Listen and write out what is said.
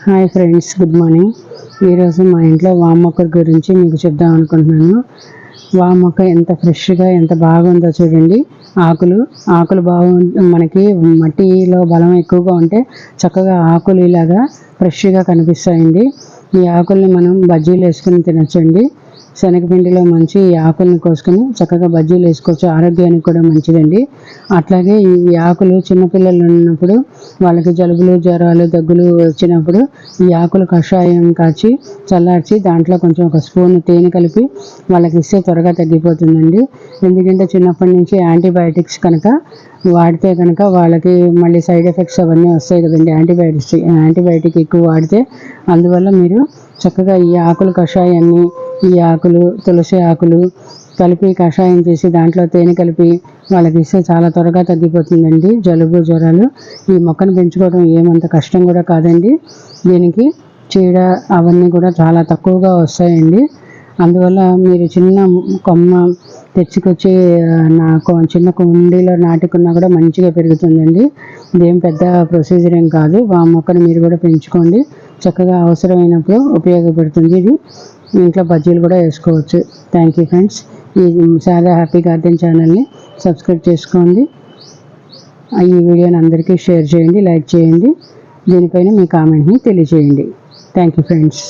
Hi friends, good morning. ఈరోజు మా ఇంట్లో వామ మొక్క గురించి మీకు చెప్దాం అనుకుంటున్నాను. వామ మొక్క ఎంత ఫ్రెష్గా ఎంత బాగుందో చూడండి. ఆకులు మనకి మట్టిలో బలం ఎక్కువగా ఉంటే చక్కగా ఆకులు ఇలాగా ఫ్రెష్గా కనిపిస్తాయండి. ఈ ఆకుల్ని మనం బజ్జీలు వేసుకుని తినచ్చండి. శనగపిండిలో మంచి ఈ ఆకులను కోసుకొని చక్కగా బజ్జీలు వేసుకోవచ్చు. ఆరోగ్యానికి కూడా మంచిదండి. అట్లాగే ఈ ఆకులు చిన్నపిల్లలు ఉన్నప్పుడు వాళ్ళకి జలుబులు, జ్వరాలు, దగ్గులు వచ్చినప్పుడు ఈ ఆకులు కషాయం కాచి చల్లార్చి దాంట్లో కొంచెం ఒక స్పూన్ తేనె కలిపి వాళ్ళకి ఇస్తే త్వరగా తగ్గిపోతుందండి. ఎందుకంటే చిన్నప్పటి నుంచి యాంటీబయాటిక్స్ కనుక వాడితే కనుక వాళ్ళకి మళ్ళీ సైడ్ ఎఫెక్ట్స్ అవన్నీ వస్తాయి కదండి. యాంటీబయాటిక్ ఎక్కువ వాడితే. అందువల్ల మీరు చక్కగా ఈ ఆకుల కషాయాన్ని, ఈ ఆకులు, తులసి ఆకులు కలిపి కషాయం చేసి దాంట్లో తేనె కలిపి వాళ్ళకి ఇస్తే చాలా త్వరగా తగ్గిపోతుందండి జలుబు, జ్వరాలు. ఈ మొక్కను పెంచుకోవడం ఏమంత కష్టం కూడా కాదండి. దీనికి చీడ అవన్నీ కూడా చాలా తక్కువగా వస్తాయండి. అందువల్ల మీరు చిన్న కొమ్మ తెచ్చుకొచ్చి చిన్న కుండీలో నాటుకున్నా కూడా మంచిగా పెరుగుతుందండి. ఇదేం పెద్ద ప్రొసీజర్ ఏం కాదు. ఆ మొక్కను మీరు కూడా పెంచుకోండి. చక్కగా అవసరమైనప్పుడు ఉపయోగపడుతుంది. ఇది ఇంట్లో బజ్జీలు కూడా వేసుకోవచ్చు. Thank you friends. ఈ శారదా హ్యాపీ గార్డెన్ ఛానల్ని సబ్స్క్రైబ్ చేసుకోండి. ఈ వీడియోని అందరికీ షేర్ చేయండి, లైక్ చేయండి. దీనిపైన మీ కామెంట్ని తెలియజేయండి. Thank you friends.